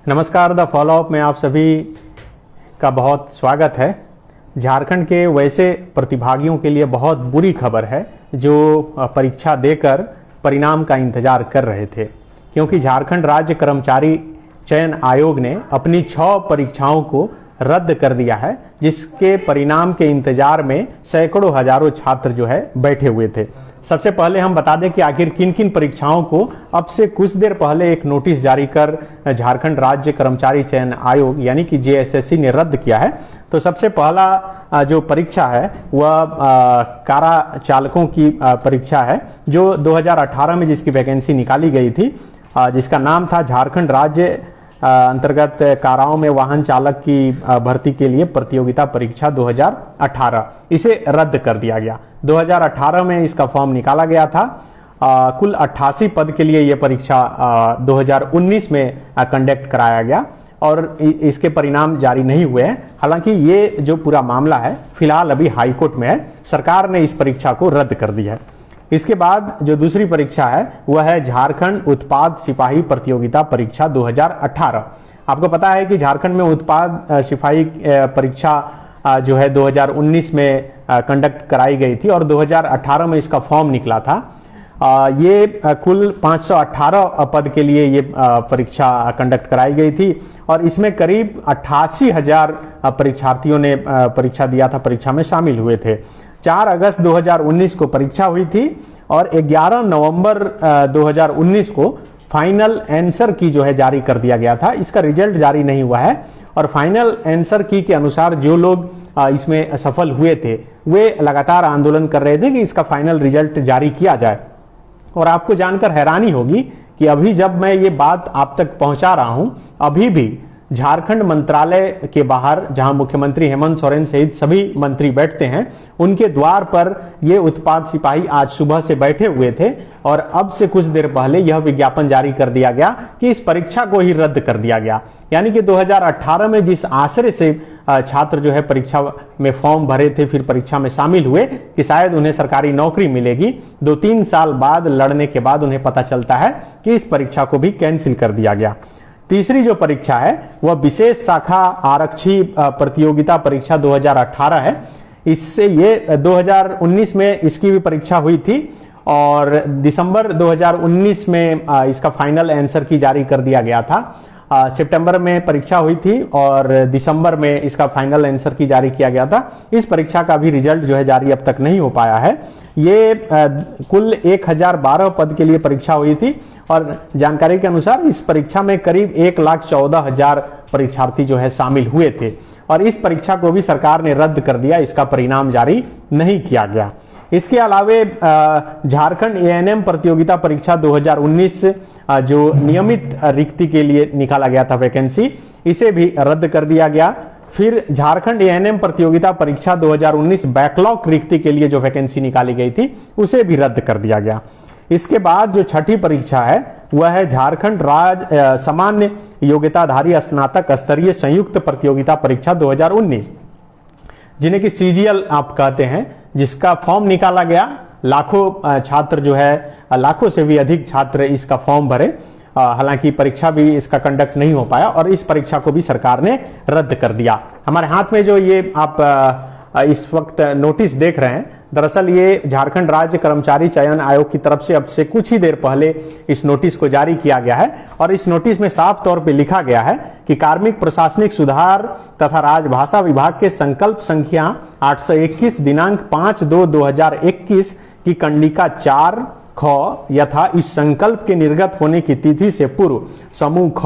नमस्कार, the follow up में आप सभी का बहुत स्वागत है। झारखंड के वैसे प्रतिभागियों के लिए बहुत बुरी खबर है जो परीक्षा देकर परिणाम का इंतजार कर रहे थे, क्योंकि झारखंड राज्य कर्मचारी चयन आयोग ने अपनी 6 परीक्षाओं को रद्द कर दिया है, जिसके परिणाम के इंतजार में सैकड़ों हजारों छात्र जो है बैठे हुए थे। सबसे पहले हम बता दें कि आखिर किन किन परीक्षाओं को अब से कुछ देर पहले एक नोटिस जारी कर झारखंड राज्य कर्मचारी चयन आयोग यानी कि जेएसएससी ने रद्द किया है। तो सबसे पहला जो परीक्षा है वह कारा चालकों की परीक्षा है, जो 2018 में जिसकी वैकेंसी निकाली गई थी, जिसका नाम था झारखंड राज्य अंतर्गत काराओं में वाहन चालक की भर्ती के लिए प्रतियोगिता परीक्षा 2018। इसे रद्द कर दिया गया। 2018 में इसका फॉर्म निकाला गया था। कुल 88 पद के लिए यह परीक्षा 2019 में कंडक्ट कराया गया और इसके परिणाम जारी नहीं हुए हैं। हालांकि ये जो पूरा मामला है फिलहाल अभी हाईकोर्ट में है। सरकार ने इस परीक्षा को रद्द कर दिया है। इसके बाद जो दूसरी परीक्षा है वह है झारखंड उत्पाद सिपाही प्रतियोगिता परीक्षा 2018। आपको पता है कि झारखंड में उत्पाद सिपाही परीक्षा जो है 2019 में कंडक्ट कराई गई थी और 2018 में इसका फॉर्म निकला था। ये कुल 518 पद के लिए ये परीक्षा कंडक्ट कराई गई थी और इसमें करीब 88,000 परीक्षार्थियों ने परीक्षा दिया था, परीक्षा में शामिल हुए थे। 4 अगस्त 2019 को परीक्षा हुई थी और 11 नवंबर 2019 को फाइनल आंसर की जो है जारी कर दिया गया था। इसका रिजल्ट जारी नहीं हुआ है और फाइनल आंसर की के अनुसार जो लोग इसमें सफल हुए थे वे लगातार आंदोलन कर रहे थे कि इसका फाइनल रिजल्ट जारी किया जाए। और आपको जानकर हैरानी होगी कि अभी जब मैं ये बात आप तक पहुंचा रहा हूं, अभी भी झारखंड मंत्रालय के बाहर, जहां मुख्यमंत्री हेमंत सोरेन सहित सभी मंत्री बैठते हैं, उनके द्वार पर ये उत्पाद सिपाही आज सुबह से बैठे हुए थे और अब से कुछ देर पहले यह विज्ञापन जारी कर दिया गया कि इस परीक्षा को ही रद्द कर दिया गया। यानी कि 2018 में जिस आशय से छात्र जो है परीक्षा में फॉर्म भरे थे, फिर परीक्षा में शामिल हुए कि शायद उन्हें सरकारी नौकरी मिलेगी, 2-3 साल बाद लड़ने के बाद उन्हें पता चलता है कि इस परीक्षा को भी कैंसिल कर दिया गया। तीसरी जो परीक्षा है वह विशेष शाखा आरक्षी प्रतियोगिता परीक्षा 2018 है। इससे ये 2019 में इसकी भी परीक्षा हुई थी और दिसंबर 2019 में इसका फाइनल आंसर की जारी कर दिया गया था। सितंबर में परीक्षा हुई थी और दिसंबर में इसका फाइनल आंसर की जारी किया गया था। इस परीक्षा का भी रिजल्ट जो है जारी अब तक नहीं हो पाया है। ये कुल 1012 पद के लिए परीक्षा हुई थी और जानकारी के अनुसार इस परीक्षा में करीब 1,14,000 परीक्षार्थी जो है शामिल हुए थे और इस परीक्षा को भी सरकार ने रद्द कर दिया। इसका परिणाम जारी नहीं किया गया। इसके अलावे झारखंड एएनएम प्रतियोगिता परीक्षा 2019 जो नियमित रिक्ति के लिए निकाला गया था वैकेंसी, इसे भी रद्द कर दिया गया। फिर झारखंड एएनएम प्रतियोगिता परीक्षा 2019 बैकलॉग रिक्ति के लिए जो वैकेंसी निकाली गई थी उसे भी रद्द कर दिया गया। इसके बाद जो छठी परीक्षा है वह है झारखंड राज्य सामान्य योग्यताधारी स्नातक स्तरीय संयुक्त प्रतियोगिता परीक्षा 2019, जिन्हें कि सीजीएल आप कहते हैं, जिसका फॉर्म निकाला गया। लाखों छात्र जो है, लाखों से भी अधिक छात्र इसका फॉर्म भरे। हालांकि परीक्षा भी इसका कंडक्ट नहीं हो पाया और इस परीक्षा को भी सरकार ने रद्द कर दिया। हमारे हाथ में जो ये आप इस वक्त नोटिस देख रहे हैं, दरअसल ये झारखंड राज्य कर्मचारी चयन आयोग की तरफ से अब से कुछ ही देर पहले इस नोटिस को जारी किया गया है और इस नोटिस में साफ तौर पे लिखा गया है कि कार्मिक प्रशासनिक सुधार तथा राजभाषा विभाग के संकल्प संख्या 821 दिनांक 5/2/2021 की कंडिका 4 ख यथा इस संकल्प के निर्गत होने की तिथि से पूर्व समूह ख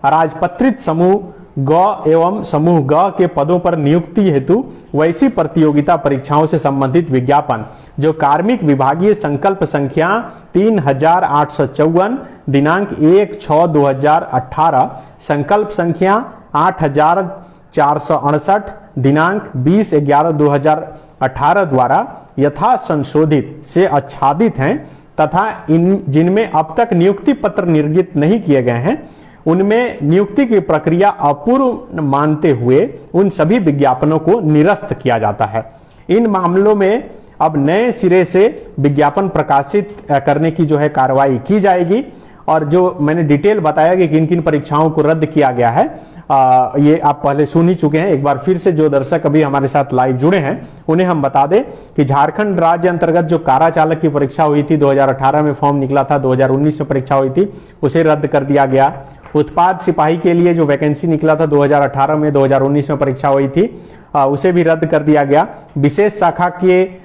राजपत्रित समूह ग एवं समूह ग के पदों पर नियुक्ति हेतु वैसी प्रतियोगिता परीक्षाओं से संबंधित विज्ञापन जो कार्मिक विभागीय संकल्प संख्या 3854 दिनांक 1/6/2018, संकल्प संख्या 8468 दिनांक 20/11/2018 द्वारा यथा संशोधित से आच्छादित हैं तथा जिनमें अब तक नियुक्ति पत्र निर्गत नहीं किए गए हैं, उनमें नियुक्ति की प्रक्रिया अपूर्ण मानते हुए उन सभी विज्ञापनों को निरस्त किया जाता है। इन मामलों में अब नए सिरे से विज्ञापन प्रकाशित करने की जो है कार्रवाई की जाएगी और जो मैंने डिटेल बताया कि किन किन परीक्षाओं को रद्द किया गया है, ये आप पहले सुन ही चुके हैं। एक बार फिर से जो दर्शक अभी हमारे साथ लाइव जुड़े हैं उन्हें हम बता दें कि झारखंड राज्य अंतर्गत जो कारा चालक की परीक्षा हुई थी 2018 में फॉर्म निकला था, 2019 में परीक्षा हुई थी, उसे रद्द कर दिया गया। उत्पाद सिपाही के लिए जो वैकेंसी निकला था 2018 में, 2019 में परीक्षा हुई थी, उसे भी रद्द कर दिया गया। विशेष शाखा के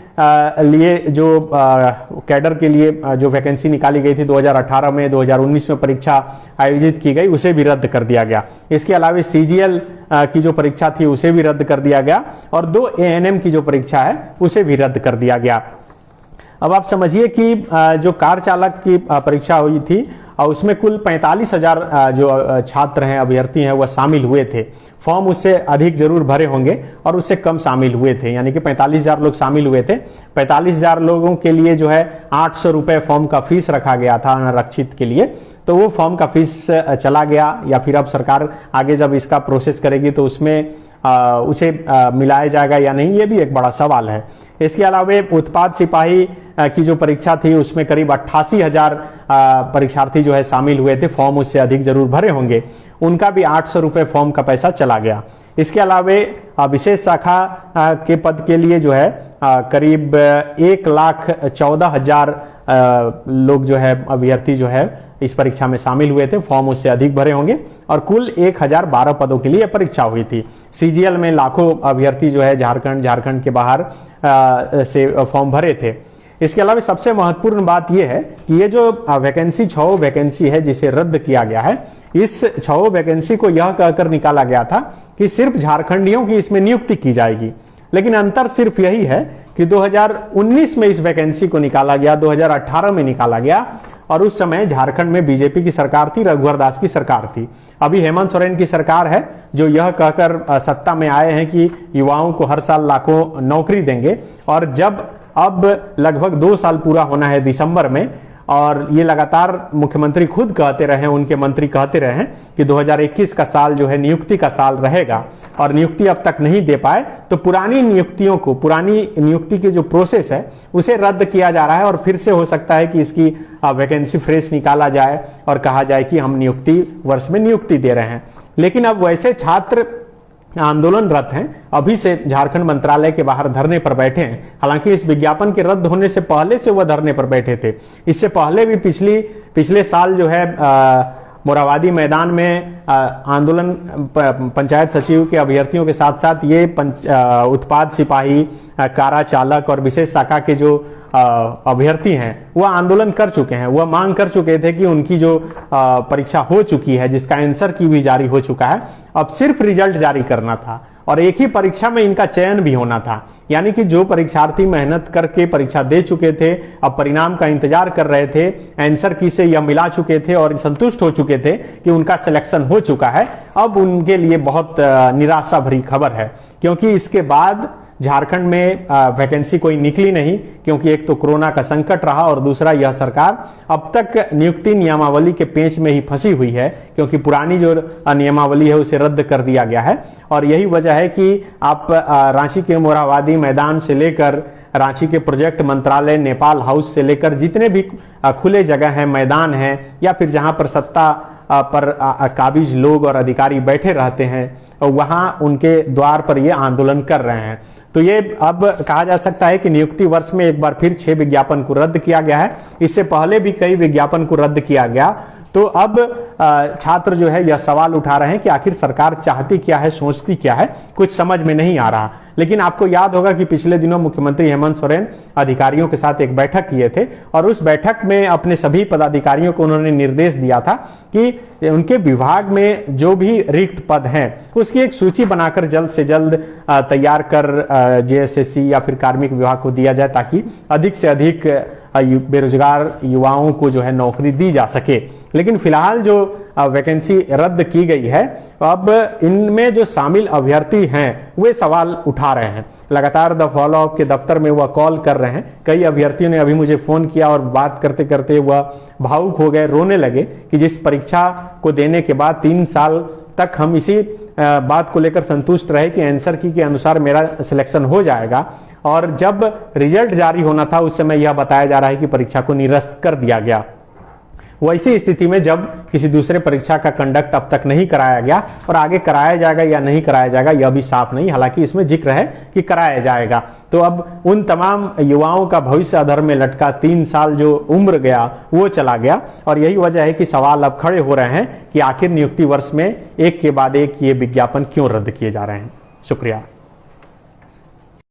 लिए जो कैडर के लिए जो वैकेंसी निकाली गई थी 2018 में, 2019 में परीक्षा आयोजित की गई, उसे भी रद्द कर दिया गया। इसके अलावा सीजीएल की जो परीक्षा थी उसे भी रद्द कर दिया गया और 2 एएनएम की जो परीक्षा है उसे भी रद्द कर दिया गया। अब आप समझिए कि जो कार चालक की परीक्षा हुई थी उसमें कुल 45,000 जो छात्र हैं, अभ्यर्थी हैं, वह शामिल हुए थे। फॉर्म उससे अधिक जरूर भरे होंगे और उससे कम शामिल हुए थे, यानी कि 45,000 लोग शामिल हुए थे। 45,000 लोगों के लिए जो है 800 रुपए फॉर्म का फीस रखा गया था आरक्षित के लिए, तो वो फॉर्म का फीस चला गया या फिर अब सरकार आगे जब इसका प्रोसेस करेगी तो उसमें उसे मिलाया जाएगा या नहीं, ये भी एक बड़ा सवाल है। इसके अलावा उत्पाद सिपाही की जो परीक्षा थी उसमें करीब 88,000 परीक्षार्थी जो है शामिल हुए थे, फॉर्म उससे अधिक जरूर भरे होंगे, उनका भी 800 रुपए फॉर्म का पैसा चला गया। इसके अलावा विशेष शाखा के पद के लिए जो है करीब 1,14,000 लोग जो है अभ्यर्थी जो है इस परीक्षा में शामिल हुए थे, फॉर्म उससे अधिक भरे होंगे और कुल 1,012 पदों के लिए परीक्षा हुई थी। सीजीएल में लाखों अभ्यर्थी जो है झारखंड के बाहर से फॉर्म भरे थे। इसके अलावा सबसे महत्वपूर्ण बात यह है कि ये जो वैकेंसी 6 वैकेंसी है जिसे रद्द किया गया है, इस 6 वैकेंसी को यह कहकर निकाला गया था कि सिर्फ झारखंडियों की इसमें नियुक्ति की जाएगी, लेकिन अंतर सिर्फ यही है कि 2019 में इस वैकेंसी को निकाला गया, 2018 में निकाला गया और उस समय झारखंड में बीजेपी की सरकार थी, रघुवर दास की सरकार थी। अभी हेमंत सोरेन की सरकार है जो यह कहकर सत्ता में आए हैं कि युवाओं को हर साल लाखों नौकरी देंगे, और जब अब लगभग 2 साल पूरा होना है दिसंबर में, और ये लगातार मुख्यमंत्री खुद कहते रहे, उनके मंत्री कहते रहे कि 2021 का साल जो है नियुक्ति का साल रहेगा और नियुक्ति अब तक नहीं दे पाए, तो पुरानी नियुक्ति की जो प्रोसेस है उसे रद्द किया जा रहा है और फिर से हो सकता है कि इसकी वैकेंसी फ्रेश निकाला जाए और कहा जाए कि हम नियुक्ति वर्ष में नियुक्ति दे रहे हैं। लेकिन अब वैसे छात्र आंदोलनरत हैं, अभी से झारखंड मंत्रालय के बाहर धरने पर बैठे हैं। हालांकि इस विज्ञापन के रद्द होने से पहले से वह धरने पर बैठे थे। इससे पहले भी पिछले साल जो है मोराबादी मैदान में आंदोलन पंचायत सचिव के अभ्यर्थियों के साथ साथ ये उत्पाद सिपाही, कारा चालक और विशेष शाखा के जो अभ्यर्थी हैं वह आंदोलन कर चुके हैं। वह मांग कर चुके थे कि उनकी जो परीक्षा हो चुकी है, जिसका आंसर की भी जारी हो चुका है, अब सिर्फ रिजल्ट जारी करना था और एक ही परीक्षा में इनका चयन भी होना था। यानी कि जो परीक्षार्थी मेहनत करके परीक्षा दे चुके थे, अब परिणाम का इंतजार कर रहे थे, आंसर की से यह मिला चुके थे और संतुष्ट हो चुके थे कि उनका सिलेक्शन हो चुका है, अब उनके लिए बहुत निराशा भरी खबर है। क्योंकि इसके बाद झारखंड में वैकेंसी कोई निकली नहीं, क्योंकि एक तो कोरोना का संकट रहा और दूसरा यह सरकार अब तक नियुक्ति नियमावली के पेंच में ही फंसी हुई है, क्योंकि पुरानी जो नियमावली है उसे रद्द कर दिया गया है। और यही वजह है कि आप रांची के मोरहाबादी मैदान से लेकर रांची के प्रोजेक्ट मंत्रालय, नेपाल हाउस से लेकर जितने भी खुले जगह हैं, मैदान हैं, या फिर जहां पर सत्ता पर काबिज लोग और अधिकारी बैठे रहते हैं, वहां उनके द्वार पर ये आंदोलन कर रहे हैं। तो ये अब कहा जा सकता है कि नियुक्ति वर्ष में एक बार फिर 6 विज्ञापन को रद्द किया गया है। इससे पहले भी कई विज्ञापन को रद्द किया गया। तो अब छात्र जो है यह सवाल उठा रहे हैं कि आखिर सरकार चाहती क्या है, सोचती क्या है, कुछ समझ में नहीं आ रहा। लेकिन आपको याद होगा कि पिछले दिनों मुख्यमंत्री हेमंत सोरेन अधिकारियों के साथ एक बैठक किए थे और उस बैठक में अपने सभी पदाधिकारियों को उन्होंने निर्देश दिया था कि उनके विभाग में जो भी रिक्त पद हैं उसकी एक सूची बनाकर जल्द से जल्द तैयार कर जेएसएससी या फिर कार्मिक विभाग को दिया जाए, ताकि अधिक से अधिक बेरोजगार युवाओं को जो है नौकरी दी जा सके। लेकिन फिलहाल जो वैकेंसी रद्द की गई है, अब इनमें जो शामिल अभ्यर्थी हैं वे सवाल उठा रहे हैं। लगातार द फॉलो अप के दफ्तर में वह कॉल कर रहे हैं। कई अभ्यर्थियों ने अभी मुझे फोन किया और बात करते करते वह भावुक हो गए, रोने लगे कि जिस परीक्षा को देने के बाद 3 साल तक हम इसी बात को लेकर संतुष्ट रहे कि आंसर की के अनुसार मेरा सिलेक्शन हो जाएगा, और जब रिजल्ट जारी होना था उस समय यह बताया जा रहा है कि परीक्षा को निरस्त कर दिया गया। वैसी स्थिति में जब किसी दूसरे परीक्षा का कंडक्ट अब तक नहीं कराया गया और आगे कराया जाएगा या नहीं कराया जाएगा यह भी साफ नहीं, हालांकि इसमें जिक्र है कि कराया जाएगा। तो अब उन तमाम युवाओं का भविष्य अधर में लटका 3 साल जो उम्र गया वो चला गया, और यही वजह है कि सवाल अब खड़े हो रहे हैं कि आखिर नियुक्ति वर्ष में एक के बाद एक ये विज्ञापन क्यों रद्द किए जा रहे हैं। शुक्रिया।